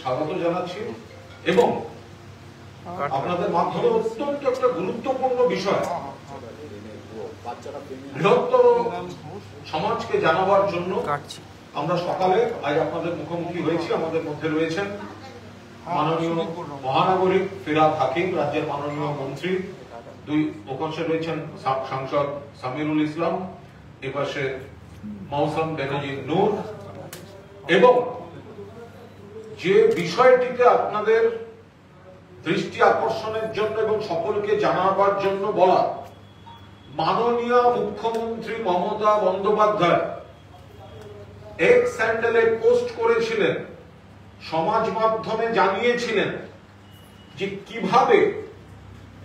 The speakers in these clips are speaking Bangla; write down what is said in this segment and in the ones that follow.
স্বাগত জানাচ্ছি এবং আপনাদের মাধ্যমে অত্যন্ত একটা গুরুত্বপূর্ণ বিষয় বৃহত্তর সমাজকে জানাবার জন্য আমরা সকালে আজ আপনাদের মুখোমুখি হয়েছি। আমাদের মধ্যে রয়েছেন মাননীয় মহানাগরিক ফিরহাদ হাকিম, রাজ্যের মাননীয় মন্ত্রী, দুই প্রকাশে রয়েছেন সাংসদ সামিরুল ইসলাম, এপাশে মৌসম বেনজির নূর, এবং যে বিষয়টিতে আপনাদের দৃষ্টি আকর্ষণের জন্য এবং সকলকে জানাবার জন্য বলা, মাননীয় মুখ্যমন্ত্রী মমতা বন্দ্যোপাধ্যায় এক্স হ্যান্ডেলে পোস্ট করেছিলেন, সমাজ মাধ্যমে জানিয়েছিলেন যে কিভাবে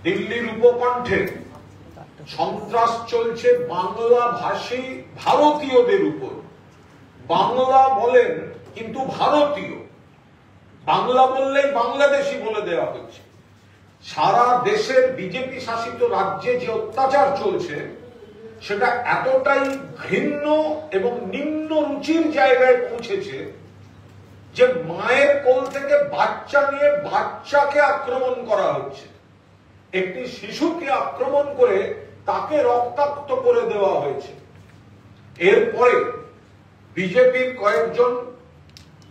দিল্লির উপকণ্ঠে সন্ত্রাস চলছে বাংলা ভাষী ভারতীয়দের উপর। বাংলা বলেন কিন্তু ভারতীয়, বাংলা বললেই বাংলাদেশি বলে দেওয়া হচ্ছে। সারা দেশের বিজেপি শাসিত রাজ্যে যে অত্যাচার চলছে সেটা এতটাই ঘৃণ্য এবং নিম্ন রুচির জায়গায় পৌঁছেছে যে মায়ের কোল থেকে বাচ্চা নিয়ে বাচ্চাকে আক্রমণ করা হচ্ছে, একটি শিশুকে আক্রমণ করে তাকে রক্তাক্ত করে দেওয়া হয়েছে। এরপরে বিজেপির কয়েকজন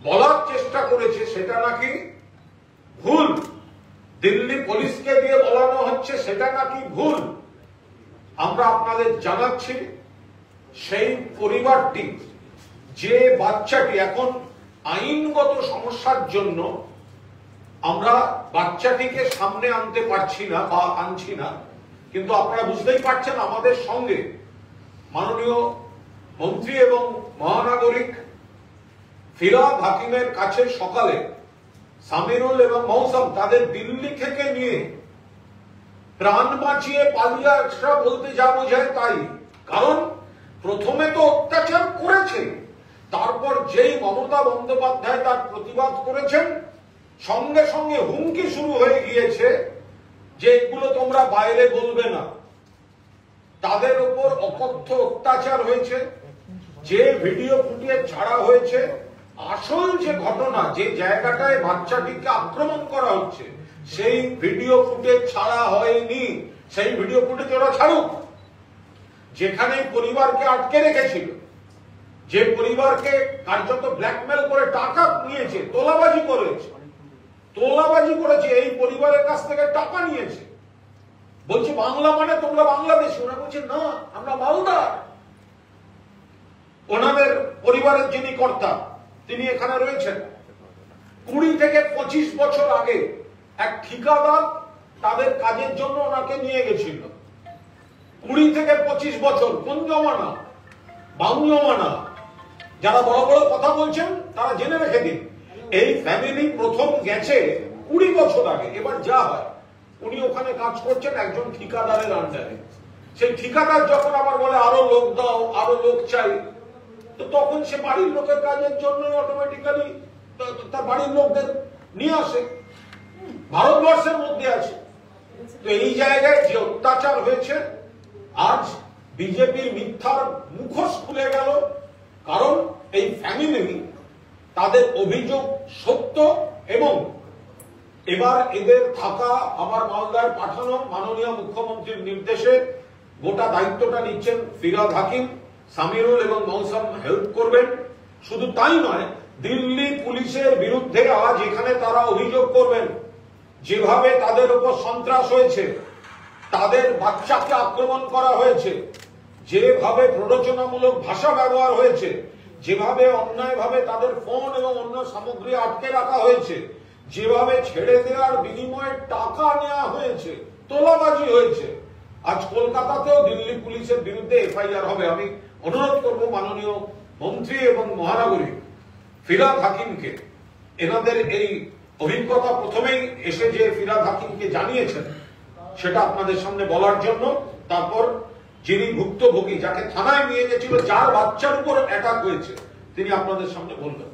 বলার চেষ্টা করেছে সেটা নাকি ভুল, দিল্লি পুলিশকে দিয়ে বলানো হচ্ছে সেটা নাকি ভুল। আমরা আপনাদের জানাচ্ছি সেই পরিবারটি, যে বাচ্চাটি এখন আইনগত সমস্যার জন্য আমরা বাচ্চাটিকে সামনে আনতে পারছি না বা আনছি না, কিন্তু আপনারা বুঝতেই পারছেন আমাদের সঙ্গে মাননীয় মন্ত্রী এবং মহানাগরিক ফিরহাদ হাকিমের কাছে সকালে সামিরুল এবং মৌসম তাদের দিল্লি থেকে নিয়ে প্রাণ বাঁচিয়ে পালিয়ে আসা বলতে যা বোঝায় তাই। কারণ প্রথমে তো অত্যাচার করেছে, তারপর যেই মমতা বন্দ্যোপাধ্যায় তার প্রতিবাদ করেছেন সঙ্গে সঙ্গে হুমকি শুরু হয়ে গিয়েছে যে এগুলো তোমরা বাইরে বলবে না। তাদের উপর অকথ্য অত্যাচার হয়েছে, যে ভিডিও ফুটিয়ে ছাড়া হয়েছে, আসল যে ঘটনা, যে জায়গাটায় বাচ্চাটিকে আক্রমণ করা হচ্ছে সেই ভিডিও ফুটেজ ছাড়া হয়নি। সেই ভিডিও ফুটেজ ওরা ছাড়ুক। যেখানে পরিবারকে আটকে রেখেছিল, যে পরিবারকে কার্যত ব্ল্যাকমেল করে টাকা নিয়েছে, তোলাবাজি করেছে, এই পরিবারের কাছ থেকে টাকা নিয়েছে, বলছে বাংলা মানে তোমরা বাংলাদেশি। ওরা বলছে না, আমরা মালদার। ওনাদের পরিবারের যিনি কর্তা তিনি এখানে রয়েছেন। 20 থেকে 25 বছর আগে এক ঠিকাদার তাদের কাজের জন্য ওনাকে নিয়ে গেছিল। 20 থেকে 25 বছর, কোন জমানা? বাংলা। যারা বড় বড় কথা বলছেন তারা জেনে রেখে দিন, এই ফ্যামিলি প্রথম গেছে 20 বছর আগে। এবার যা হয়, উনি ওখানে কাজ করছেন একজন ঠিকাদারের আন্ডারে। সেই ঠিকাদার যখন আবার বলে আরো লোক দাও, আরো লোক চাই, তো তখন সে বাড়ির লোকের কাজের জন্য অটোমেটিক্যালি তার বাড়ির লোকদের নিয়ে আসে। ভারতবর্ষের মধ্যে আছে। তো এই জায়গায় যে অত্যাচার হয়েছে, আজ বিজেপির মিথ্যার মুখোশ খুলে গেল। কারণ এই ফ্যামিলি, তাদের অভিযোগ সত্য এবং এবার এদের থাকা আমার মালদায় পাঠানো মাননীয় মুখ্যমন্ত্রীর নির্দেশে গোটা দায়িত্বটা নিচ্ছেন ফিরহাদ হাকিম। সামিরুল এবং মৌসম হেল্প করবেন। শুধু তাই নয়, দিল্লি পুলিশের বিরুদ্ধে আজ এখানে তারা অভিযোগ করবেন যেভাবে তাদের উপর সন্ত্রাস হয়েছে, তাদের বাচ্চাকে আক্রমণ করা হয়েছে, যেভাবে প্ররোচনামূলক ভাষা ব্যবহার হয়েছে, যেভাবে অন্যায়ভাবে তাদের ফোন এবং অন্য সামগ্রী আটকে রাখা হয়েছে, যেভাবে ছেড়ে দেওয়ার বিনিময়ে টাকা নেওয়া হয়েছে, তোলাবাজি হয়েছে। আজ কলকাতাতেও দিল্লি পুলিশের বিরুদ্ধে এফআইআর হবে। আমি অনুরোধ করব মাননীয় মন্ত্রী এবং মহানাগরিক ফিরহাদ হাকিমকে, এনাদের এই অভিজ্ঞতা প্রথমেই এসে যে ফিরহাদ হাকিমকে জানিয়েছেন সেটা আপনাদের সামনে বলার জন্য। তারপর যিনি ভুক্তভোগী, যাকে থানায় নিয়ে গেছিল, যার বাচ্চার উপর অ্যাটাক হয়েছে, তিনি আপনাদের সামনে বলবেন।